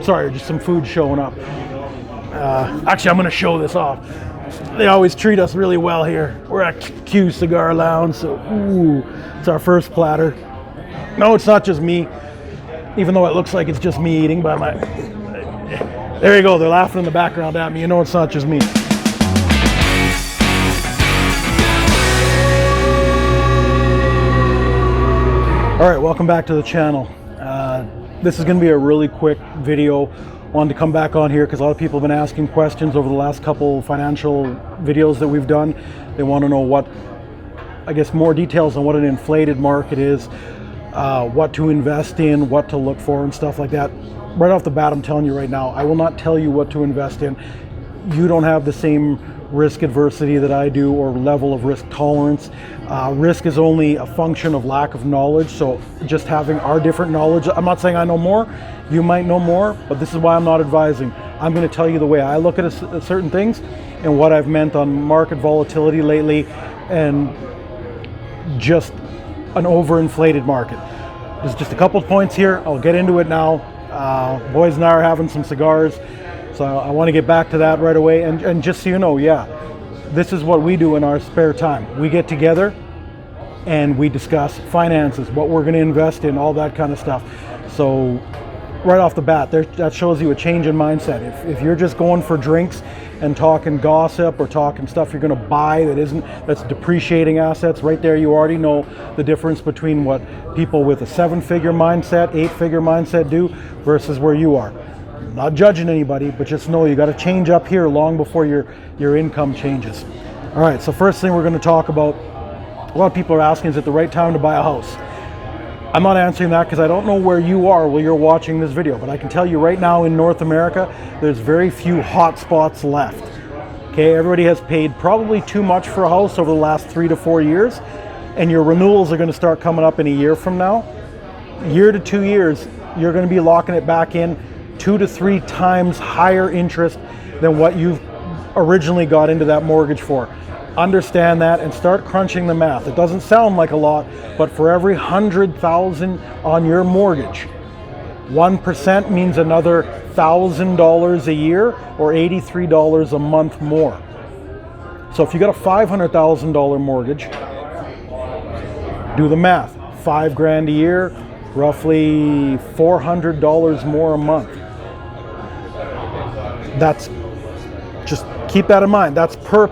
Sorry, just some food showing up. Actually, I'm going to show this off. They always treat us really well here. We're at Q Cigar Lounge, so it's our first platter. No, it's not just me, even though it looks like it's just me eating, but there you go. They're laughing in the background at me. You know it's not just me. All right, welcome back to the channel. This is going to be a really quick video. Wanted to come back on here because a lot of people have been asking questions over the last couple financial videos that we've done. They want to know what, I guess, more details on what an inflated market is, what to invest in, what to look for and stuff like that. Right off the bat, I'm telling you right now, I will not tell you what to invest in. You don't have the same risk adversity that I do or level of risk tolerance. Risk is only a function of lack of knowledge, so just having our different knowledge, I'm not saying I know more, you might know more, but this is why I'm not advising. I'm going to tell you the way I look at certain things and what I've meant on market volatility lately and just an overinflated market. There's just a couple of points here. I'll get into it now. Boys and I are having some cigars, so I want to get back to that right away. And just so you know, yeah, this is what we do in our spare time. We get together and we discuss finances, what we're going to invest in, all that kind of stuff. So right off the bat, that shows you a change in mindset. If you're just going for drinks and talking gossip or talking stuff you're going to buy that's depreciating assets, right there you already know the difference between what people with a 7-figure mindset, 8-figure mindset do versus where you are. Not judging anybody, but just know you got to change up here long before your income changes. All right, so first thing we're going to talk about, a lot of people are asking, is it the right time to buy a house? I'm not answering that because I don't know where you are while you're watching this video, but I can tell you right now in North America, there's very few hot spots left. Okay, everybody has paid probably too much for a house over the last 3 to 4 years, and your renewals are going to start coming up in a year from now. Year to 2 years, you're going to be locking it back in 2 to 3 times higher interest than what you've originally got into that mortgage for. Understand that and start crunching the math. It doesn't sound like a lot, but for every 100,000 on your mortgage, 1% means another $1,000 a year or $83 a month more. So if you got a $500,000 mortgage, do the math. $5,000 a year, roughly $400 more a month. That's, just keep that in mind. That's per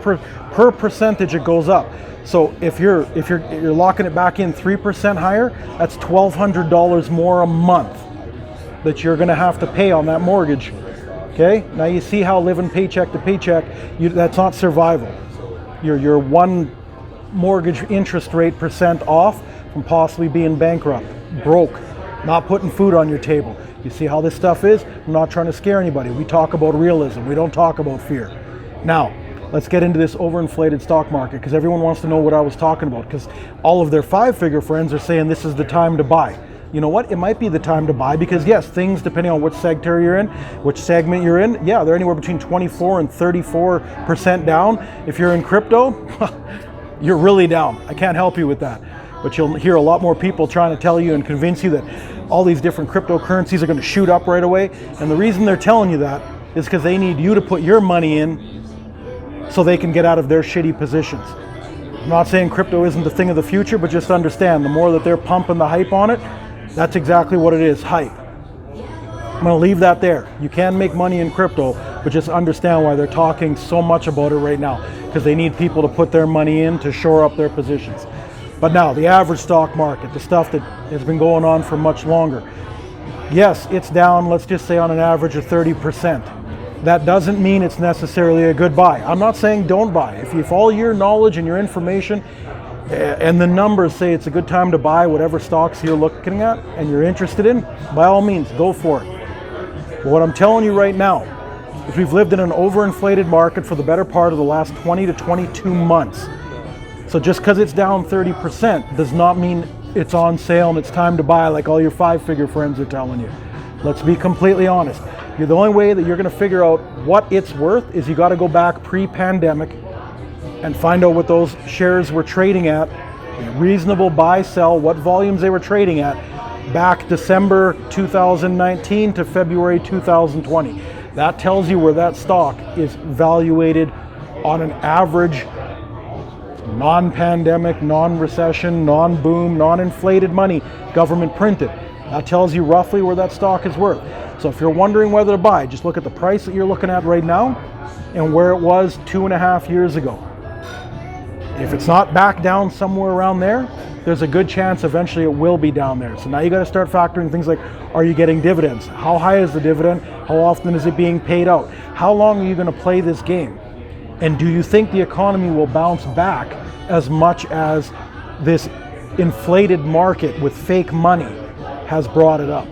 percentage it goes up. So if you're locking it back in 3% higher, that's $1,200 more a month that you're going to have to pay on that mortgage. Okay, now you see how living paycheck to paycheck, that's not survival. You're one mortgage interest rate percent off from possibly being bankrupt, broke, not putting food on your table. You see how this stuff is? I'm not trying to scare anybody. We talk about realism. We don't talk about fear. Now, let's get into this overinflated stock market because everyone wants to know what I was talking about because all of their 5-figure friends are saying this is the time to buy. You know what? It might be the time to buy because yes, things depending on which sector you're in, which segment you're in, yeah, they're anywhere between 24 and 34% down. If you're in crypto, you're really down. I can't help you with that. But you'll hear a lot more people trying to tell you and convince you that all these different cryptocurrencies are going to shoot up right away. And the reason they're telling you that is because they need you to put your money in so they can get out of their shitty positions. I'm not saying crypto isn't the thing of the future, but just understand the more that they're pumping the hype on it, that's exactly what it is, hype. I'm going to leave that there. You can make money in crypto, but just understand why they're talking so much about it right now, because they need people to put their money in to shore up their positions. But now, the average stock market, the stuff that has been going on for much longer, yes, it's down, let's just say on an average of 30%. That doesn't mean it's necessarily a good buy. I'm not saying don't buy. If all your knowledge and your information and the numbers say it's a good time to buy whatever stocks you're looking at and you're interested in, by all means, go for it. But what I'm telling you right now is we've lived in an overinflated market for the better part of the last 20 to 22 months. So just because it's down 30% does not mean it's on sale and it's time to buy like all your 5-figure friends are telling you. Let's be completely honest. The only way that you're going to figure out what it's worth is you got to go back pre-pandemic and find out what those shares were trading at, reasonable buy, sell, what volumes they were trading at. back December 2019 to February 2020. That tells you where that stock is valuated on an average non-pandemic, non-recession, non-boom, non-inflated money, government printed. That tells you roughly where that stock is worth. So if you're wondering whether to buy, just look at the price that you're looking at right now and where it was 2.5 years ago. If it's not back down somewhere around there, there's a good chance eventually it will be down there. So now you got to start factoring things like, are you getting dividends? How high is the dividend? How often is it being paid out? How long are you going to play this game? And do you think the economy will bounce back as much as this inflated market with fake money has brought it up?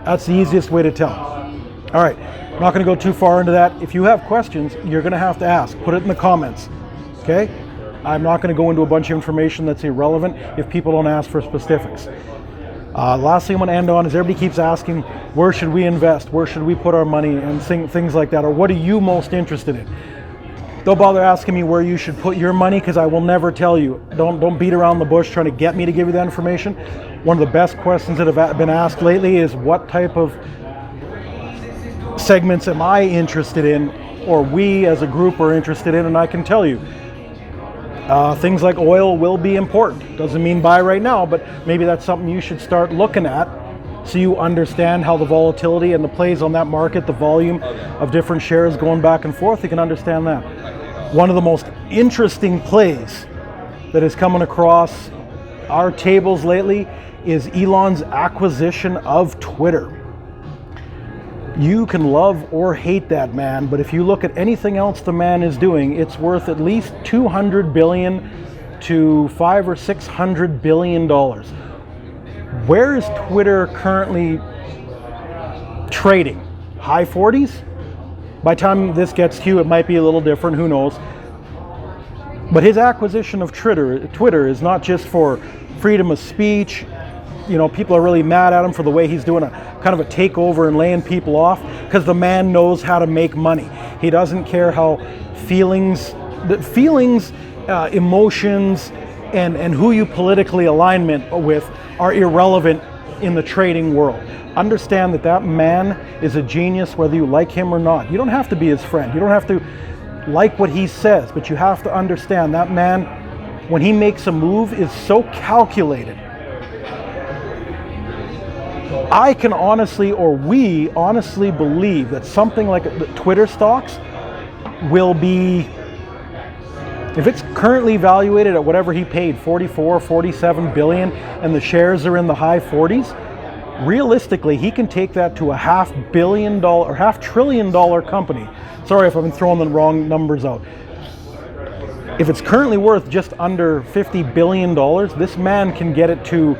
That's the easiest way to tell. All right, I'm not going to go too far into that. If you have questions, you're going to have to ask. Put it in the comments, okay? I'm not going to go into a bunch of information that's irrelevant if people don't ask for specifics. Last thing I'm going to end on is everybody keeps asking, where should we invest? Where should we put our money? And things like that. Or what are you most interested in? Don't bother asking me where you should put your money, because I will never tell you. Don't beat around the bush trying to get me to give you that information. One of the best questions that have been asked lately is, what type of segments am I interested in, or we as a group are interested in? And I can tell you, things like oil will be important. Doesn't mean buy right now, but maybe that's something you should start looking at so you understand how the volatility and the plays on that market, the volume of different shares going back and forth, you can understand that. One of the most interesting plays that is coming across our tables lately is Elon's acquisition of Twitter. You can love or hate that man, but if you look at anything else the man is doing, it's worth at least $200 billion to $500 or $600 billion. Where is Twitter currently trading? High 40s? By the time this gets to you, it might be a little different, who knows. But his acquisition of Twitter is not just for freedom of speech. You know, people are really mad at him for the way he's doing a kind of a takeover and laying people off, because the man knows how to make money. He doesn't care how feelings, emotions, and who you politically alignment with are irrelevant in the trading world. Understand that that man is a genius, whether you like him or not. You don't have to be his friend. You don't have to like what he says, but you have to understand that man, when he makes a move, is so calculated. I can honestly, or we honestly believe that something like the Twitter stocks will be, if it's currently evaluated at whatever he paid, 44, 47 billion, and the shares are in the high 40s, realistically, he can take that to a $500 million or $500 billion company. Sorry if I've been throwing the wrong numbers out. If it's currently worth just under $50 billion, this man can get it to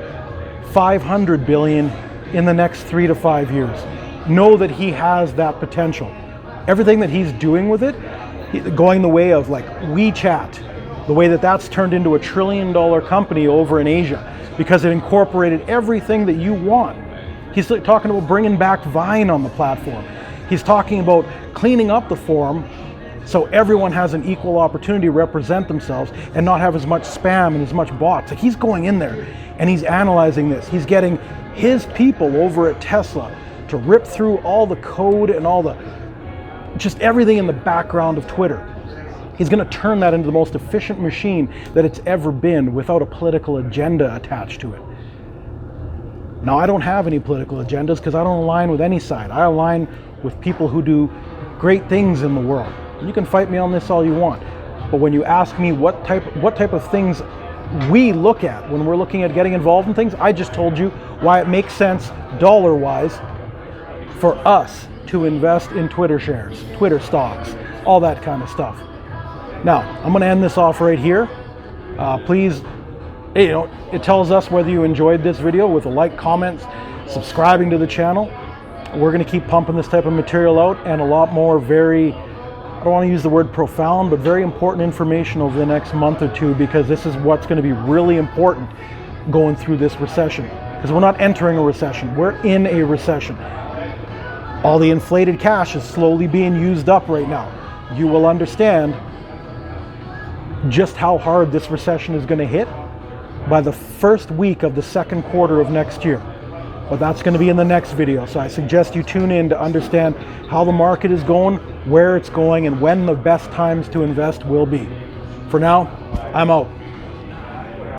$500 billion in the next 3 to 5 years. Know that he has that potential. Everything that he's doing with it, going the way of like WeChat, the way that that's turned into a $1 trillion company over in Asia, because it incorporated everything that you want. He's talking about bringing back Vine on the platform. He's talking about cleaning up the forum so everyone has an equal opportunity to represent themselves and not have as much spam and as much bots. Like, he's going in there and he's analyzing this. He's getting his people over at Tesla to rip through all the code and all the, just everything in the background of Twitter. He's going to turn that into the most efficient machine that it's ever been, without a political agenda attached to it. Now, I don't have any political agendas because I don't align with any side. I align with people who do great things in the world. You can fight me on this all you want, but when you ask me what type of things we look at when we're looking at getting involved in things, I just told you why it makes sense dollar-wise for us to invest in Twitter shares, Twitter stocks, all that kind of stuff. Now, I'm going to end this off right here. Please, it tells us whether you enjoyed this video with a like, comments, subscribing to the channel. We're going to keep pumping this type of material out, and a lot more very, I don't want to use the word profound, but very important information over the next month or two, because this is what's going to be really important going through this recession. Because we're not entering a recession, we're in a recession. All the inflated cash is slowly being used up right now. You will understand just how hard this recession is going to hit by the first week of the second quarter of next year. but that's going to be in the next video. So I suggest you tune in to understand how the market is going, where it's going, and when the best times to invest will be. For now, I'm out.